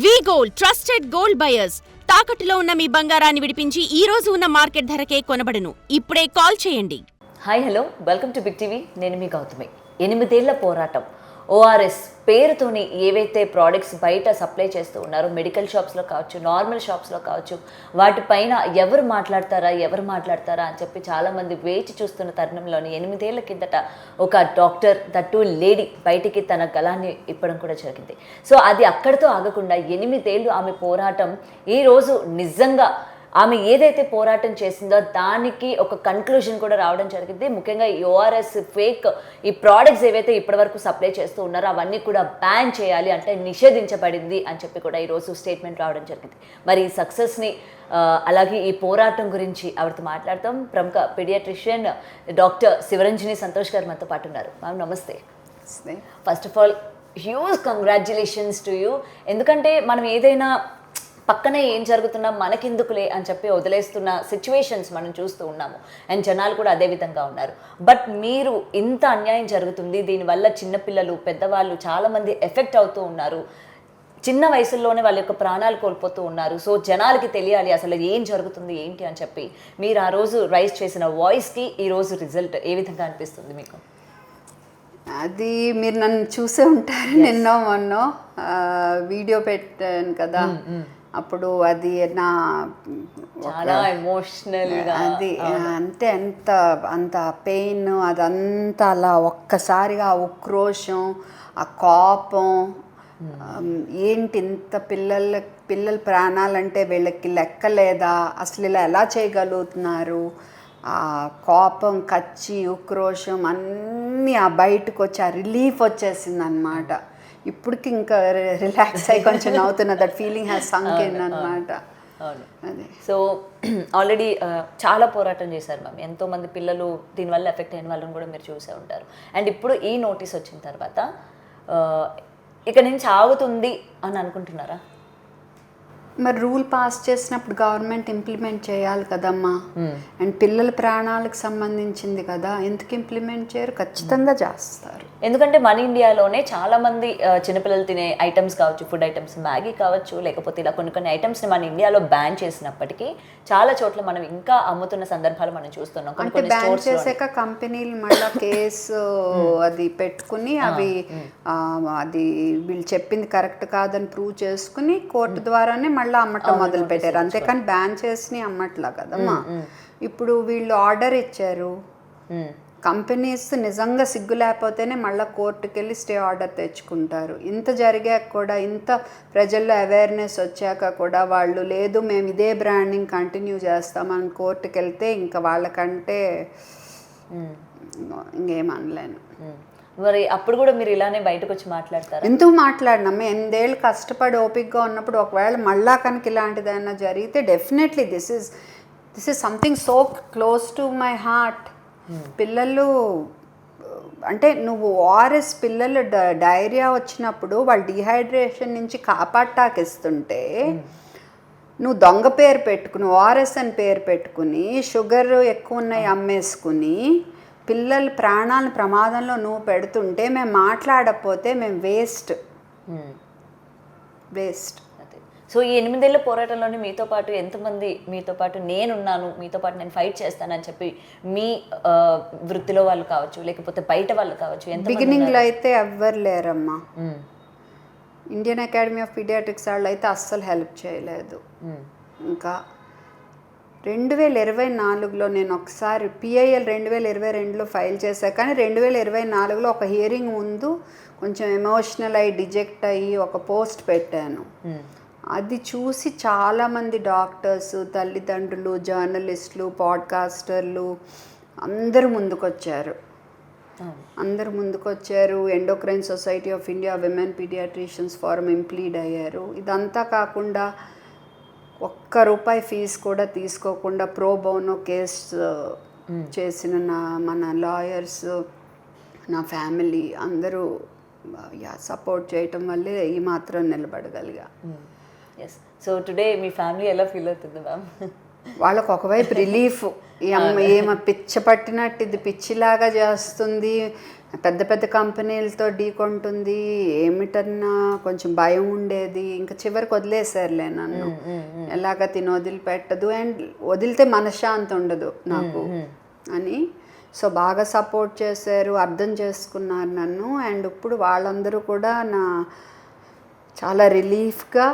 V-Gold trusted gold buyers తాకట్టులో ఉన్న మీ బంగారాన్ని విడిపించి ఈ రోజు ఉన్న మార్కెట్ ధరకే కొనబడును. ఇప్పుడే కాల్ చేయండి. Hi hello welcome to big TV. నేను మీ గౌతమి. 8 ఏళ్ల పోరాటం. ఓఆర్ఎస్ పేరుతోని ఏవైతే ప్రోడక్ట్స్ బయట సప్లై చేస్తూ ఉన్నారో మెడికల్ షాప్స్లో కావచ్చు, నార్మల్ షాప్స్లో కావచ్చు, వాటిపైన ఎవరు మాట్లాడతారా అని చెప్పి చాలామంది వేచి చూస్తున్న తరుణంలోని 8 ఏళ్ల కిందట ఒక డాక్టర్ దట్టు లేడీ బయటికి తన గళాన్ని ఇప్పడం కూడా జరిగింది. సో అది అక్కడితో ఆగకుండా 8 ఏళ్ళు ఆమె పోరాటం ఈరోజు నిజంగా ఆమె ఏదైతే పోరాటం చేసిందో దానికి ఒక కన్క్లూజన్ కూడా రావడం జరిగింది. ముఖ్యంగా ఈ ఓఆర్ఎస్ ఫేక్ ఈ ప్రోడక్ట్స్ ఏవైతే ఇప్పటివరకు సప్లై చేస్తూ ఉన్నారో అవన్నీ కూడా బ్యాన్ చేయాలి, అంటే నిషేధించబడింది అని చెప్పి కూడా ఈరోజు స్టేట్మెంట్ రావడం జరిగింది. మరి ఈ సక్సెస్ని అలాగే ఈ పోరాటం గురించి ఆవిడతో మాట్లాడతాం. ప్రముఖ పీడియాట్రిషియన్ డాక్టర్ శివరంజని సంతోష్ గారు మనతో పాటు ఉన్నారు. మ్యామ్ నమస్తే. First of all huge congratulations to you. ఎందుకంటే మనం ఏదైనా పక్కనే ఏం జరుగుతున్నా మనకెందుకులే అని చెప్పి వదిలేస్తున్న సిచ్యువేషన్స్ మనం చూస్తూ ఉన్నాము. అండ్ జనాలు కూడా అదే విధంగా ఉన్నారు. బట్ మీరు ఇంత అన్యాయం జరుగుతుంది, దీనివల్ల చిన్నపిల్లలు పెద్దవాళ్ళు చాలామంది ఎఫెక్ట్ అవుతూ ఉన్నారు, చిన్న వయసుల్లోనే వాళ్ళ యొక్క ప్రాణాలు కోల్పోతూ ఉన్నారు. సో జనాలకి తెలియాలి అసలు ఏం జరుగుతుంది ఏంటి అని చెప్పి మీరు ఆ రోజు రైజ్ చేసిన వాయిస్కి ఈరోజు రిజల్ట్ ఏ విధంగా అనిపిస్తుంది మీకు? అది మీరు నన్ను చూసే ఉంటారు. నిన్నో మొన్నో వీడియో పెట్టాను కదా, అప్పుడు అది నా చాలా ఎమోషనల్ అది అంటే అంత పెయిన్ అదంతా అలా ఒక్కసారిగా ఆ ఉక్రోషం, ఆ కోపం, ఏంటి ఇంత పిల్లల ప్రాణాలంటే వీళ్ళకి లెక్కలేదా, అసలు ఇలా ఎలా చేయగలుగుతున్నారు, ఆ కోపం, కచ్చి, ఉక్రోషం అన్నీ ఆ బయటకు వచ్చి ఆ రిలీఫ్ వచ్చేసింది అనమాట. ఇప్పటికి ఇంకా రిలాక్స్ అయ్యి కొంచెం నవ్వుతున్నా. దట్ ఫీలింగ్ హ్యాస్ సంక్ ఇన్ అనమాట. అదే. సో ఆల్రెడీ చాలా పోరాటం చేశారు మ్యామ్. ఎంతోమంది పిల్లలు దీనివల్ల ఎఫెక్ట్ అయిన వాళ్ళని కూడా మీరు చూసే ఉంటారు. అండ్ ఇప్పుడు ఈ నోటీస్ వచ్చిన తర్వాత ఇక నుంచి ఆగుతుంది అని అనుకుంటున్నారా? మరి రూల్ పాస్ చేసినప్పుడు గవర్నమెంట్ ఇంప్లిమెంట్ చేయాలి కదమ్మా. అండ్ పిల్లల ప్రాణాలకు సంబంధించింది కదా, ఎందుకు ఇంప్లిమెంట్ చేయరు? ఖచ్చితంగా చేస్తారు. ఎందుకంటే మన ఇండియాలోనే చాలామంది చిన్నపిల్లలు తినే ఐటమ్స్ కావచ్చు, ఫుడ్ ఐటమ్స్, మ్యాగీ కావచ్చు, లేకపోతే ఇలా కొన్ని ఐటమ్స్ని మన ఇండియాలో బ్యాన్ చేసినప్పటికీ చాలా చోట్ల మనం ఇంకా అమ్ముతున్న సందర్భాలు మనం చూస్తున్నాం. అంటే బ్యాన్ చేసాక కంపెనీలు మళ్ళీ కేసు అది పెట్టుకుని అవి అది వీళ్ళు చెప్పింది కరెక్ట్ కాదని ప్రూవ్ చేసుకుని కోర్టు ద్వారానే మళ్ళీ అమ్మటం మొదలు పెట్టారు. అంతేకాని బ్యాన్ చేసి అమ్మట్లా కదమ్మా. ఇప్పుడు వీళ్ళు ఆర్డర్ ఇచ్చారు, కంపెనీస్ నిజంగా సిగ్గు లేకపోతేనే మళ్ళీ కోర్టుకు వెళ్ళి స్టే ఆర్డర్ తెచ్చుకుంటారు. ఇంత జరిగాక కూడా, ఇంత ప్రజల్లో అవేర్నెస్ వచ్చాక కూడా వాళ్ళు లేదు మేము ఇదే బ్రాండింగ్ కంటిన్యూ చేస్తామని కోర్టుకు వెళ్తే ఇంకా వాళ్ళకంటే ఇంకేమనలేను. మరి అప్పుడు కూడా మీరు ఇలానే బయటకు వచ్చి మాట్లాడతారు? ఎందుకు మాట్లాడినాము? 8 ఏళ్ళు కష్టపడి ఓపికగా ఉన్నప్పుడు ఒకవేళ మళ్ళా కనుక ఇలాంటిదైనా జరిగితే definitely this is something so close to my heart. పిల్లలు అంటే నువ్వు ఓఆర్ఎస్ పిల్లలు డైరియా వచ్చినప్పుడు వాళ్ళు డిహైడ్రేషన్ నుంచి కాపాడటాకిస్తుంటే నువ్వు దొంగ పేరు పెట్టుకుని ఓఆర్ఎస్ అని పేరు పెట్టుకుని షుగర్ ఎక్కువ ఉన్నాయి అమ్మేసుకుని పిల్లల ప్రాణాలను ప్రమాదంలో నువ్వు పెడుతుంటే మేము మాట్లాడకపోతే మేము వేస్ట్. సో ఈ 8 ఏళ్ల పోరాటంలోనే మీతో పాటు ఎంతమంది, మీతో పాటు నేనున్నాను, మీతో పాటు నేను ఫైట్ చేస్తానని చెప్పి మీ వృత్తిలో వాళ్ళు కావచ్చు, లేకపోతే బయట వాళ్ళు కావచ్చు, బిగినింగ్లో అయితే ఎవ్వరు లేరమ్మా. ఇండియన్ అకాడమీ ఆఫ్ పీడియాట్రిక్స్ వాళ్ళు అయితే అస్సలు హెల్ప్ చేయలేదు. ఇంకా 2024లో నేను ఒకసారి పిఐఎల్ 2022లో ఫైల్ చేశాను, కానీ 2024లో ఒక హియరింగ్ ముందు కొంచెం ఎమోషనల్ అయ్యి డిజెక్ట్ అయ్యి ఒక పోస్ట్ పెట్టాను. అది చూసి చాలామంది డాక్టర్స్, తల్లిదండ్రులు, జర్నలిస్టులు, పాడ్కాస్టర్లు అందరూ ముందుకొచ్చారు. Endocrine society of India women paediatricians forum implead అయ్యారు. ఇదంతా కాకుండా ₹1 ఫీజు కూడా తీసుకోకుండా ప్రో బోనో కేసు చేసిన మన లాయర్స్, నా ఫ్యామిలీ అందరూ సపోర్ట్ చేయటం వల్లే ఈ మాత్రం నిలబడగలిగా. ఎస్. సో టుడే మీ ఫ్యామిలీ ఎలా ఫీల్ అవుతుంది మ్యామ్? వాళ్ళకు ఒకవైపు రిలీఫ్, ఏమ పిచ్చ పట్టినట్టు ఇది పిచ్చిలాగా చేస్తుంది, పెద్ద పెద్ద కంపెనీలతో ఢీకొంటుంది, ఏమిటన్నా కొంచెం భయం ఉండేది. ఇంకా చివరికి వదిలేసారులే నన్ను, ఎలాగ తిని వదిలిపెట్టదు అండ్ వదిలితే మనశ్శాంతి ఉండదు నాకు అని. సో బాగా సపోర్ట్ చేశారు, అర్థం చేసుకున్నారు నన్ను. అండ్ ఇప్పుడు వాళ్ళందరూ కూడా చాలా రిలీఫ్గా,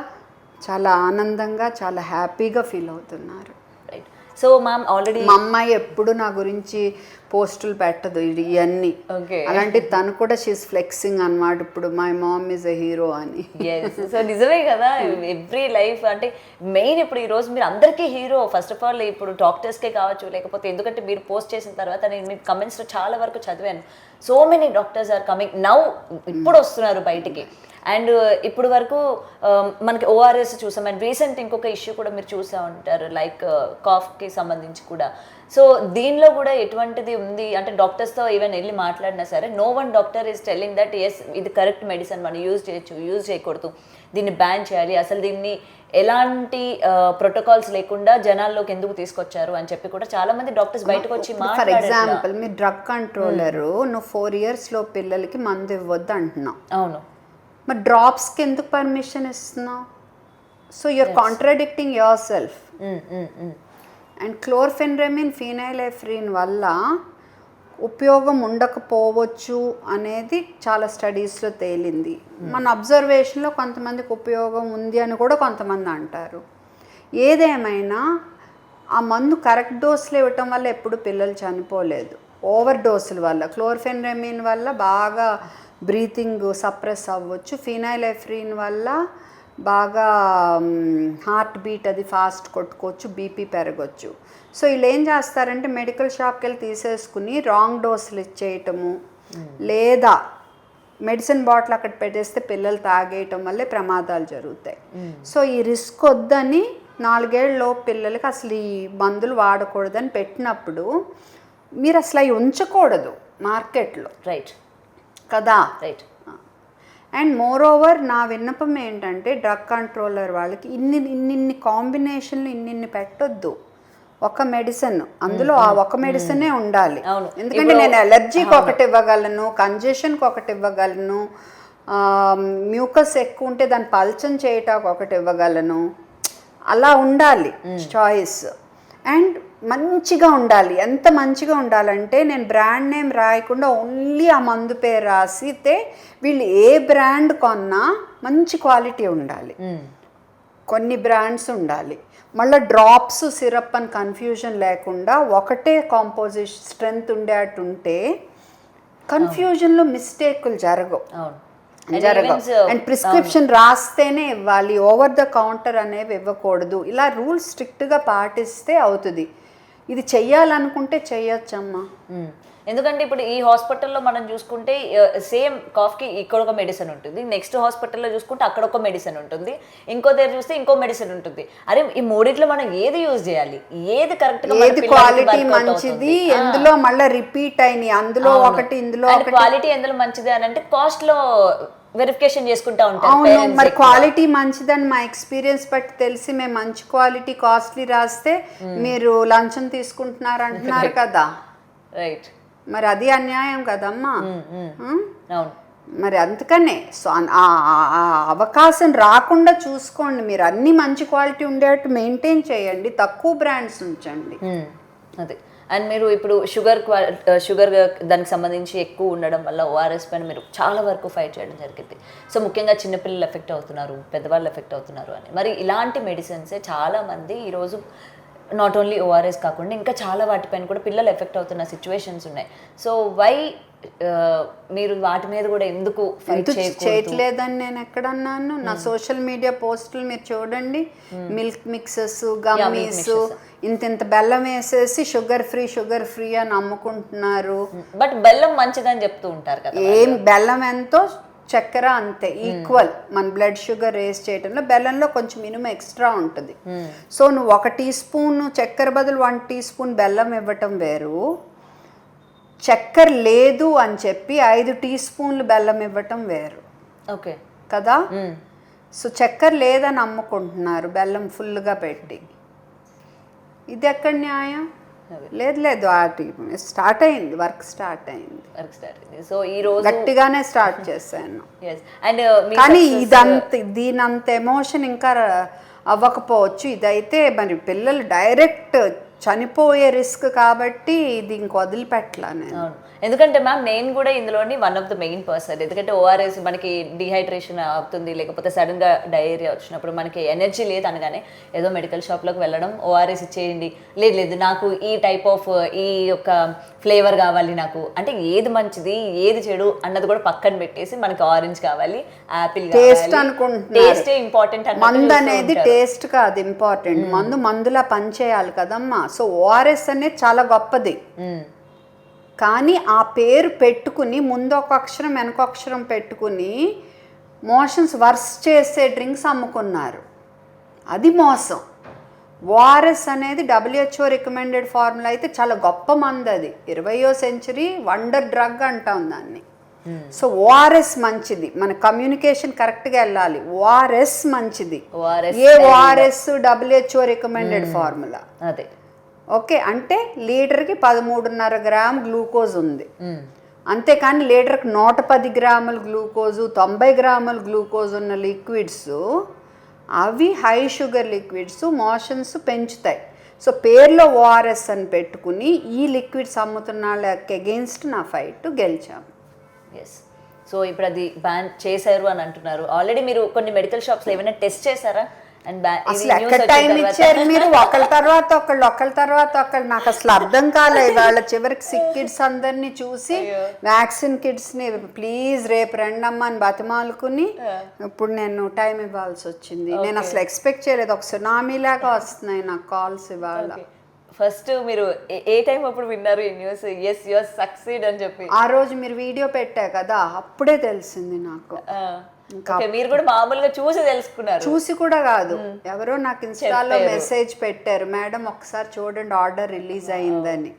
చాలా ఆనందంగా, చాలా హ్యాపీగా ఫీల్ అవుతున్నారు. రైట్. సో మ్యామ్ ఆల్రెడీ మా అమ్మాయి ఎప్పుడు నా గురించి పోస్టులు పెట్టదు ఇవన్నీ. అలాంటి తను కూడా షీస్ ఫ్లెక్సింగ్ అన్నమాట ఇప్పుడు, my mom is a hero అని. సో నిజమే కదా, ఎవ్రీ లైఫ్ అంటే మెయిన్ ఇప్పుడు ఈరోజు మీరు అందరికీ హీరో. ఫస్ట్ ఆఫ్ ఆల్ ఇప్పుడు డాక్టర్స్కే కావచ్చు, లేకపోతే ఎందుకంటే మీరు పోస్ట్ చేసిన తర్వాత నేను మీ కమెంట్స్లో చాలా వరకు చదివాను, so many doctors are coming now, ఇప్పుడు వస్తున్నారు బయటికి. అండ్ ఇప్పుడు వరకు మనకి ఓఆర్ఎస్ చూసాం, అండ్ రీసెంట్ ఇంకొక ఇష్యూ కూడా మీరు చూసా ఉంటారు, లైక్ కాఫ్కి సంబంధించి కూడా. సో దీనిలో కూడా ఎటువంటిది ఉంది అంటే డాక్టర్స్తో ఈవెన్ వెళ్ళి మాట్లాడినా సరే, no one doctor is telling that yes ఇది కరెక్ట్ మెడిసిన్, మనం యూజ్ చేయొచ్చు, యూజ్ చేయకూడదు, దీన్ని బ్యాన్ చేయాలి, అసలు దీన్ని ఎలాంటి ప్రోటోకాల్స్ లేకుండా జనాల్లోకి ఎందుకు తీసుకొచ్చారు అని చెప్పి కూడా చాలా మంది డాక్టర్స్ బయటకు వచ్చి ఫర్ ఎగ్జాంపుల్ మీరు డ్రగ్ కంట్రోలరు, నువ్వు 4 years లో పిల్లలకి మందు ఇవ్వద్దు అంటున్నావు. అవును. మరి డ్రాప్స్కి ఎందుకు పర్మిషన్ ఇస్తున్నావు? So you're contradicting yourself. And chlorpheniramine, phenylephrine వల్ల ఉపయోగం ఉండకపోవచ్చు అనేది చాలా స్టడీస్లో తేలింది. మన అబ్జర్వేషన్లో కొంతమందికి ఉపయోగం ఉంది అని కూడా కొంతమంది అంటారు. ఏదేమైనా ఆ మందు కరెక్ట్ డోస్లో ఇవ్వటం వల్ల ఎప్పుడు పిల్లలు చనిపోలేదు. ఓవర్ డోసుల వల్ల, క్లోర్ఫెన్రమిన్ వల్ల బాగా బ్రీతింగ్ సప్రెస్ అవ్వచ్చు, ఫినైలెఫ్రిన్ వల్ల బాగా హార్ట్ బీట్ అది ఫాస్ట్ కొట్టుకోవచ్చు, బీపీ పెరగచ్చు. సో వీళ్ళు ఏం చేస్తారంటే మెడికల్ షాప్కి వెళ్ళి తీసేసుకుని రాంగ్ డోసులు ఇచ్చేయటము, లేదా మెడిసిన్ బాటిల్ అక్కడ పెట్టేస్తే పిల్లలు తాగేయటం వల్లే ప్రమాదాలు జరుగుతాయి. సో ఈ రిస్క్ వద్దని 4 ఏళ్లలోపు పిల్లలకి అసలు ఈ మందులు వాడకూడదని పెట్టినప్పుడు మీరు అసలు అవి ఉంచకూడదు మార్కెట్లో. రైట్ కదా. రైట్. అండ్ మోర్ ఓవర్ నా విన్నపం ఏంటంటే డ్రగ్ కంట్రోలర్ వాళ్ళకి ఇన్ని కాంబినేషన్లు ఇన్ని పెట్టొద్దు. ఒక మెడిసిన్, అందులో ఆ ఒక మెడిసినే ఉండాలి. ఎందుకంటే నేను ఎలర్జీకి ఒకటి ఇవ్వగలను, కంజెషన్కి ఒకటి ఇవ్వగలను, మ్యూకస్ ఎక్కువ ఉంటే దాన్ని పల్చం చేయటానికి ఒకటి ఇవ్వగలను. అలా ఉండాలి చాయిస్. అండ్ మంచిగా ఉండాలి. ఎంత మంచిగా ఉండాలంటే నేను బ్రాండ్ నేమ్ రాయకుండా ఓన్లీ ఆ మందు పేరు రాసితే వీళ్ళు ఏ బ్రాండ్ కొన్నా మంచి క్వాలిటీ ఉండాలి. కొన్ని బ్రాండ్స్ ఉండాలి. మళ్ళీ డ్రాప్స్, సిరప్ అని కన్ఫ్యూజన్ లేకుండా ఒకటే కాంపోజిషన్ స్ట్రెంగ్త్ ఉండేట్టు ఉంటే కన్ఫ్యూజన్లో మిస్టేకులు జరగవు. అండ్ ప్రిస్క్రిప్షన్ రాస్తేనే ఇవ్వాలి, ఓవర్ ద కౌంటర్ అనేవి ఇవ్వకూడదు. ఇలా రూల్స్ స్ట్రిక్ట్గా పాటిస్తే అవుతుంది. ఇది చెయ్యాలనుకుంటే చెయ్యొచ్చమ్మా. ఎందుకంటే ఇప్పుడు ఈ హాస్పిటల్లో మనం చూసుకుంటే సేమ్ కాఫ్కి ఇక్కడ ఒక మెడిసిన్ ఉంటుంది, నెక్స్ట్ హాస్పిటల్లో చూసుకుంటే అక్కడ ఒక మెడిసిన్ ఉంటుంది, ఇంకో దగ్గర చూస్తే ఇంకో మెడిసిన్ ఉంటుంది. అరే ఈ మూడిట్లో మనం ఏది యూజ్ చేయాలి, ఏది కరెక్ట్గా, ఏది క్వాలిటీ మంచిది, ఎందులో మళ్ళీ రిపీట్ అయినాయి, అందులో ఒకటి ఇందులో ఒకటి, క్వాలిటీ ఎందులో మంచిది అని అంటే కాస్ట్లో వెరిఫికేషన్ చేసుకుంటా ఉంటాం. అవును, మరి క్వాలిటీ మంచిదని మా ఎక్స్పీరియన్స్ బట్టి తెలిసి మేము మంచి క్వాలిటీ కాస్ట్లీ రాస్తే మీరు లంచం తీసుకుంటున్నారు అంటున్నారు కదా. రైట్. మరి అది అన్యాయం కదమ్మా. అవును. మరి అందుకనే సో ఆ అవకాశం రాకుండా చూసుకోండి. మీరు అన్ని మంచి క్వాలిటీ ఉండేట్టు మెయింటైన్ చేయండి, తక్కువ బ్రాండ్స్ ఉంచండి. అదే. అండ్ మీరు ఇప్పుడు షుగర్ దానికి సంబంధించి ఎక్కువ ఉండడం వల్ల ఓఆర్ఎస్ పైన మీరు చాలా వరకు ఫైట్ చేయడం జరిగింది. సో ముఖ్యంగా చిన్నపిల్లలు ఎఫెక్ట్ అవుతున్నారు, పెద్దవాళ్ళు ఎఫెక్ట్ అవుతున్నారు అని. మరి ఇలాంటి మెడిసిన్సే చాలామంది ఈరోజు నాట్ ఓన్లీ ఓఆర్ఎస్ కాకుండా ఇంకా చాలా వాటిపైన కూడా పిల్లలు ఎఫెక్ట్ అవుతున్న సిచ్యువేషన్స్ ఉన్నాయి. సో వై మీరు వాటి మీద కూడా ఎందుకు ఫైట్ చేయట్లేదని నేను ఎక్కడన్నాను? నా సోషల్ మీడియా పోస్టులు మీరు చూడండి, మిల్క్ మిక్సెస్, గమ్మీస్, ఇంత బెల్లం వేసేసి షుగర్ ఫ్రీ అని అమ్ముకుంటున్నారు. బట్ బెల్లం మంచిదని చెప్తూ ఉంటారు కదా. ఏం బెల్లం ఎంతో చక్కెర అంతే, ఈక్వల్. మన బ్లడ్ షుగర్ రేస్ చేయడంలో బెల్లంలో కొంచెం మినిమం ఎక్స్ట్రా ఉంటుంది. సో నువ్వు 1 టీ స్పూన్ చక్కెర బదులు 1 టీ స్పూన్ బెల్లం ఇవ్వటం వేరు, చక్కెర లేదు అని చెప్పి 5 టీ స్పూన్లు బెల్లం ఇవ్వటం వేరు. ఓకే కదా. సో చక్కెర లేదని అమ్ముకుంటున్నారు బెల్లం ఫుల్గా పెట్టి. ఇది ఎక్కడ న్యాయం? లేదు వాటి స్టార్ట్ అయింది, వర్క్ స్టార్ట్ అయింది, వర్క్ స్టార్ట్ అయింది. సో ఈ రోజు గట్టిగానే స్టార్ట్ చేశాను. అండ్ కానీ దీనంత ఎమోషన్ ఇంకా అవ్వకపోవచ్చు. ఇదైతే మరి పిల్లలు డైరెక్ట్ చనిపోయే రిస్క్ కాబట్టి ఇది ఇంక వదిలిపెట్టలా నేను. అవును, ఎందుకంటే మ్యామ్ నేను కూడా ఇందులోని one of the main person. ఎందుకంటే ఓఆర్ఎస్ మనకి డిహైడ్రేషన్ అవుతుంది, లేకపోతే సడన్గా డయేరియా వచ్చినప్పుడు మనకి ఎనర్జీ లేదు అనగానే ఏదో మెడికల్ షాప్లోకి వెళ్ళడం, ఓఆర్ఎస్ ఇచ్చేయండి, లేదు నాకు ఈ టైప్ ఆఫ్ ఈ యొక్క ఫ్లేవర్ కావాలి నాకు అంటే ఏది మంచిది ఏది చెడు అన్నది కూడా పక్కన పెట్టేసి మనకి ఆరెంజ్ కావాలి, యాపిల్ టేస్ట్ అనుకుంటున్నారు. టేస్టే ఇంపార్టెంట్. మందు అనేది టేస్ట్ కాదు ఇంపార్టెంట్, మందులా పనిచేయాలి కదమ్మా. సో ఓఆర్ఎస్ అనేది చాలా గొప్పది, కానీ ఆ పేరు పెట్టుకుని ముందు ఒక అక్షరం వెనక అక్షరం పెట్టుకుని మోషన్స్ వర్స్ చేసే డ్రింక్స్ అమ్ముకున్నారు. అది మోసం. ఓఆర్ఎస్ అనేది WHO రికమెండెడ్ ఫార్ములా అయితే చాలా గొప్ప మందు, అది 20వ సెంచరీ వండర్ డ్రగ్ అంటాం దాన్ని. సో ఓఆర్ఎస్ మంచిది, మన కమ్యూనికేషన్ కరెక్ట్గా వెళ్ళాలి. ఓఆర్ఎస్ మంచిది, ఏ ఓఆర్ఎస్ WHO రికమెండెడ్ ఫార్ములా. అదే ఓకే, అంటే లీటర్కి 13.5 గ్రామ్ గ్లూకోజ్ ఉంది, అంతేకాని లీటర్కి 110 గ్రాముల గ్లూకోజు 90 గ్రాముల గ్లూకోజ్ ఉన్న లిక్విడ్స్ అవి హై షుగర్ లిక్విడ్స్, మోషన్స్ పెంచుతాయి. సో పేర్లో ఓఆర్ఎస్ అని పెట్టుకుని ఈ లిక్విడ్స్ అమ్ముతున్న వాళ్ళకి అగెయిన్స్ట్ నా ఫైట్ గెలిచాము. ఎస్. సో ఇప్పుడు అది బ్యాన్ చేశారు అని అంటున్నారు. ఆల్రెడీ మీరు కొన్ని మెడికల్ షాప్స్లో ఏమైనా టెస్ట్ చేశారా? అసలు ఎక్కడ టైం ఇచ్చారు మీరు? ఒకళ్ళ తర్వాత ఒకళ్ళు నాకు అసలు అర్థం కాలేదు. వాళ్ళ చివరికి సిక్ కిడ్స్ అందరినీ చూసి వ్యాక్సిన్ కిడ్స్ని ప్లీజ్ రేపు రండమ్మా అని బతిమాలుకుని ఇప్పుడు నేను టైం ఇవ్వాల్సి వచ్చింది. నేను అసలు ఎక్స్పెక్ట్ చేయలేదు, ఒక సునామీ లాగా వస్తున్నాయి నాకు కాల్స్ ఇవాళ. ఫస్ట్ మీరు ఏ టైం అప్పుడు విన్నారు ఈ news? Yes you are succeed అని చెప్పి ఆ రోజు మీరు వీడియో పెట్టా కదా, అప్పుడే తెలిసింది నాకు. మీరు కూడా మామూలుగా చూసి తెలుసుకున్నారు? చూసి కూడా కాదు, ఎవరో నాకు ఇన్స్టాలో మెసేజ్ పెట్టారు, మేడం ఒకసారి చూడండి ఆర్డర్ రిలీజ్ అయిందని.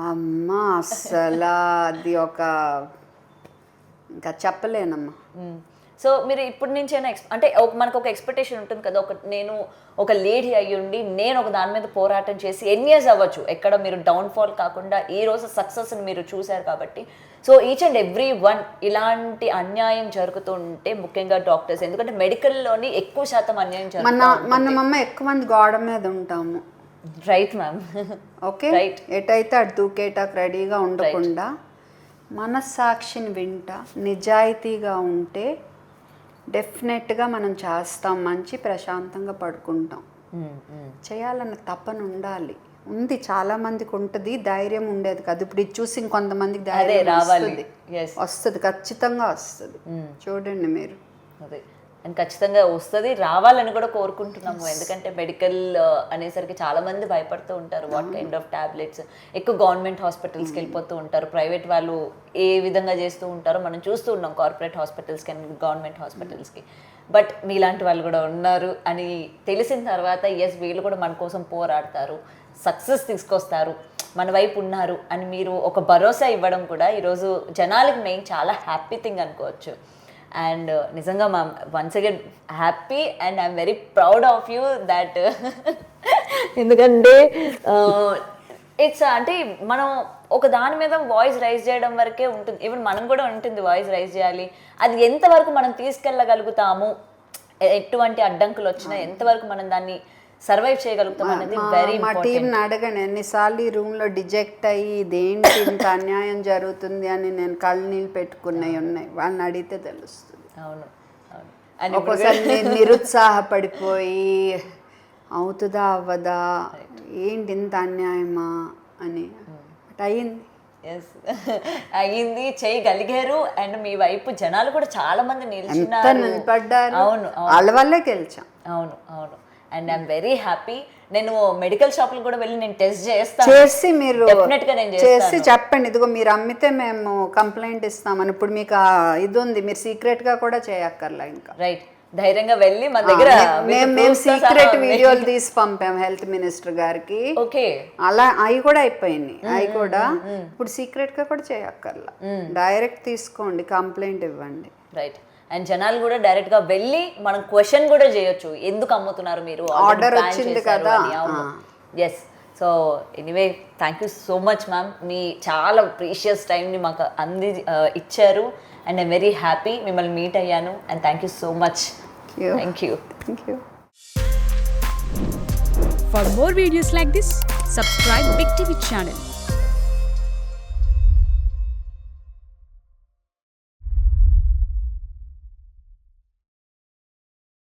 అమ్మా అసలు అది ఒక ఇంకా చెప్పలేనమ్మా. సో మీరు ఇప్పటి నుంచైనా అంటే మనకు ఒక ఎక్స్పెక్టేషన్ ఉంటుంది కదా, నేను ఒక లేడీ అయ్యుండి నేను ఒక దాని మీద పోరాటం చేసి ఎన్ని ఇయర్స్ అవ్వచ్చు, ఎక్కడ మీరు డౌన్ఫాల్ కాకుండా ఈ రోజు సక్సెస్ని మీరు చూశారు కాబట్టి. So each and every one ఇలాంటి అన్యాయం జరుగుతుంటే, ముఖ్యంగా డాక్టర్స్, ఎందుకంటే మెడికల్లోని ఎక్కువ శాతం అన్యాయం జరుగుతుంది. మనమమ్మ ఎక్కువ మంది గోడ మీద ఉంటాము. Right ma'am. ఓకే, ఎటైతే అటు దూకేటాకు రెడీగా ఉండకుండా మనస్సాక్షిని వింటా నిజాయితీగా ఉంటే డెఫినెట్గా మనం చేస్తాం, మంచి ప్రశాంతంగా పడుకుంటాం. చేయాలన్న తపన ఉండాలి, ఉంది చాలా మందికి ఉంటుంది, ధైర్యం ఉండేది కాదు. ఇప్పుడు ఇది చూసి ఇంకొంతమందికి ధైర్యం వస్తుంది, ఖచ్చితంగా వస్తుంది. చూడండి మీరు, అదే అండ్ ఖచ్చితంగా వస్తుంది, రావాలని కూడా కోరుకుంటున్నాము. ఎందుకంటే మెడికల్ అనేసరికి చాలా మంది భయపడుతూ ఉంటారు, వాట్ కైండ్ ఆఫ్ టాబ్లెట్స్. ఎక్కువ గవర్నమెంట్ హాస్పిటల్స్కి వెళ్ళిపోతూ ఉంటారు, ప్రైవేట్ వాళ్ళు ఏ విధంగా చేస్తూ ఉంటారో మనం చూస్తూ ఉన్నాం, కార్పొరేట్ హాస్పిటల్స్కి అండ్ గవర్నమెంట్ హాస్పిటల్స్కి. బట్ మీలాంటి వాళ్ళు కూడా ఉన్నారు అని తెలిసిన తర్వాత ఎస్ వీళ్ళు కూడా మన కోసం పోరాడతారు, సక్సెస్ తీసుకొస్తారు, మన వైపు ఉన్నారు అని మీరు ఒక భరోసా ఇవ్వడం కూడా ఈరోజు జనాలకి మెయిన్ చాలా హ్యాపీ థింగ్ అనుకోవచ్చు. అండ్ నిజంగా ma'am once again happy and I'm very proud of you that. ఎందుకంటే ఇట్స్ అంటే మనం ఒక దాని మీద వాయిస్ రైజ్ చేయడం వరకే ఉంటుంది, ఈవెన్ మనం కూడా ఉంటుంది వాయిస్ రైజ్ చేయాలి. అది ఎంతవరకు మనం తీసుకెళ్ళగలుగుతాము, ఎటువంటి అడ్డంకులు వచ్చినా ఎంతవరకు మనం దాన్ని సర్వైవ్ చేయగలుగుతాం అనేది వెరీ మా టీంని అడగండి ఎన్నిసార్లు ఈ రూమ్లో డిజెక్ట్ అయ్యి ఇదేంటి ఇంత అన్యాయం జరుగుతుంది అని నేను కళ్ళు నీళ్ళు పెట్టుకున్నవి ఉన్నాయి, వాళ్ళని అడిగితే తెలుస్తుంది. అవును అవును. ఒక్కోసారి నేను నిరుత్సాహపడిపోయి అవుతుందా అవ్వదా ఏంటి ఇంత అన్యాయమా అని, బట్ అయ్యింది. ఎస్ అయ్యింది, చేయగలిగారు. అండ్ మీ వైపు జనాలు కూడా చాలా మంది నిలబడ్డారు, అవును వాళ్ళ వల్లే గెలిచాం. అవును అవును. And I'm very happy. నేను మెడికల్ షాప్లు కూడా వెళ్ళి నేను టెస్ట్ చేస్తాను, చేసి మీరు డెఫినెట్గా నేను చేసి చెప్పండి, ఇదిగో మీరు అమ్మితే మేము కంప్లైంట్ ఇస్తామని. ఇప్పుడు మీకు ఇది ఉంది, మీరు సీక్రెట్గా కూడా చేయక్కర్లా ఇంకా. రైట్, ధైర్యంగా వెళ్ళి మన దగ్గర మేము సీక్రెట్ వీడియోలు తీసి పంపాము హెల్త్ మినిస్టర్ గారికి. ఓకే, అలా అవి కూడా అయిపోయినాయి, అవి కూడా ఇప్పుడు సీక్రెట్ గా కూడా చేయక్కర్లా, డైరెక్ట్ తీసుకోండి, కంప్లైంట్ ఇవ్వండి. రైట్. అండ్ జనాలు కూడా డైరెక్ట్ గా వెళ్ళి మనం క్వశ్చన్ కూడా చేయొచ్చు, ఎందుకు అమ్ముతున్నారు మీరు, ఆర్డర్ వచ్చింది కదా. Yes. So anyway thank you so much ma'am. మీ చాలా ప్రీషియస్ టైంని మాకు ఇచ్చారు అండ్ ఐమ్ వెరీ హ్యాపీ మిమ్మల్ని మీట్ అయ్యాను and thank you so much. Thank you. Thank you. For more videos like this, subscribe Big TV channel.